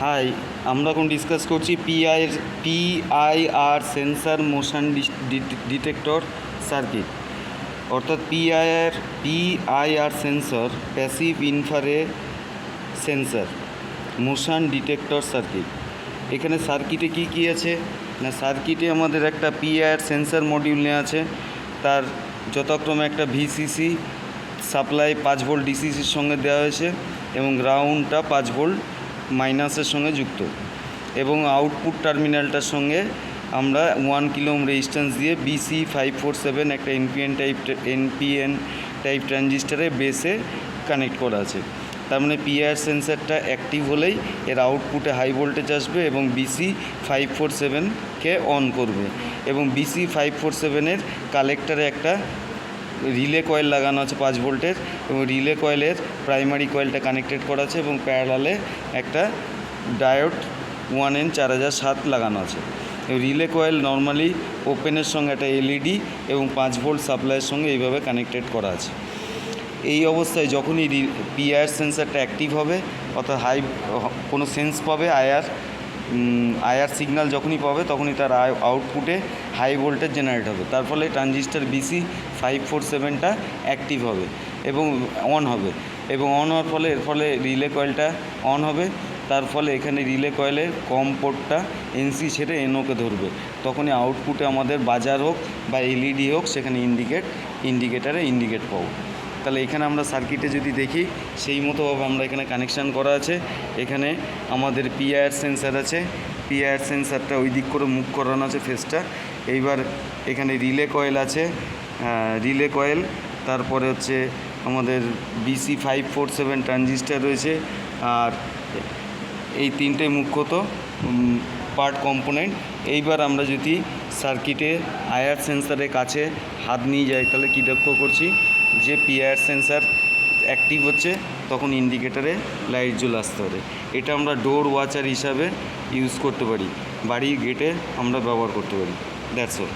High, আমরা এখন discuss করছি PIR sensor motion detector circuit, অর্থাৎ PIR sensor passive infrared sensor motion detector circuit. এখানে সার্কিটে কি আছে না, সার্কিটে আমাদের একটা পিআইআর সেন্সর মডিউল নেওয়া আছে, তার যথাক্রমে একটা ভিসিসি সাপ্লাই 5 ভোল্ট ডিসিসির সঙ্গে দেওয়া হয়েছে এবং গ্রাউন্ডটা 5 ভোল্ট মাইনাসের সঙ্গে যুক্ত, এবং আউটপুট টার্মিনালটার সঙ্গে আমরা 1 কিলো ওহম রেজিস্ট্যান্স দিয়ে BC547 একটা এনপিএন টাইপ ট্রানজিস্টারে বেসে কানেক্ট করা আছে। তার মানে পিআইআর সেন্সারটা অ্যাক্টিভ হলেই এর আউটপুটে হাই ভোল্টেজ আসবে এবং BC547কে অন করবে, এবং BC547-এর কালেক্টারে একটা রিলে কয়েল লাগানো আছে 5 ভোল্টের, এবং রিলে কয়েলের প্রাইমারি কয়েলটা কানেক্টেড করা আছে এবং প্যারালালে একটা ডায়োড 1N4007 লাগানো আছে। রিলে কয়েল নর্মালি ওপেনের সঙ্গে একটা এলইডি এবং 5 ভোল্ট সাপ্লাইয়ের সঙ্গে এইভাবে কানেক্টেড করা আছে। এই অবস্থায় যখনই পিআইআর সেন্সারটা অ্যাক্টিভ হবে, অর্থাৎ কোনো সেন্স পাবে, আইআর সিগন্যাল যখনই পাবে তখনই তার আউটপুটে হাই ভোল্টেজ জেনারেট হবে। তার ফলে ট্রানজিস্টার BC547টা অ্যাক্টিভ হবে এবং অন হবে, এবং অন হওয়ার ফলে এর ফলে রিলে কয়েলটা অন হবে। তার ফলে এখানে রিলে কয়েলের কম পোর্টটা এনসি ছেড়ে এনওকে ধরবে, তখনই আউটপুটে আমাদের বাজার হোক বা এলইডি হোক সেখানে ইন্ডিকেটারে ইন্ডিকেট পাবো। তাহলে এখানে আমরা সার্কিটে যদি দেখি, সেই মতোভাবে আমরা এখানে কানেকশান করা আছে। এখানে আমাদের পিআইআর সেন্সার আছে, পিআইআর সেন্সারটা ওই দিক করে মুভ করানো আছে ফেসটা। এইবার এখানে রিলে কয়েল আছে, রিলে কয়েল, তারপরে হচ্ছে আমাদের BC547 ট্রানজিস্টার রয়েছে, আর এই তিনটে মুখ্যত পার্ট কম্পোনেন্ট। এইবার আমরা যদি সার্কিটে আইআর সেন্সারের কাছে হাত নিয়ে যাই, তাহলে কী লক্ষ্য করছি যে পিআইআর সেন্সার অ্যাক্টিভ হচ্ছে, তখন ইন্ডিকেটারে লাইট জ্বলে আসতে পারে। এটা আমরা ডোর ওয়াচার হিসাবে ইউজ করতে পারি, বাড়ির গেটে আমরা ব্যবহার করতে পারি। That's all.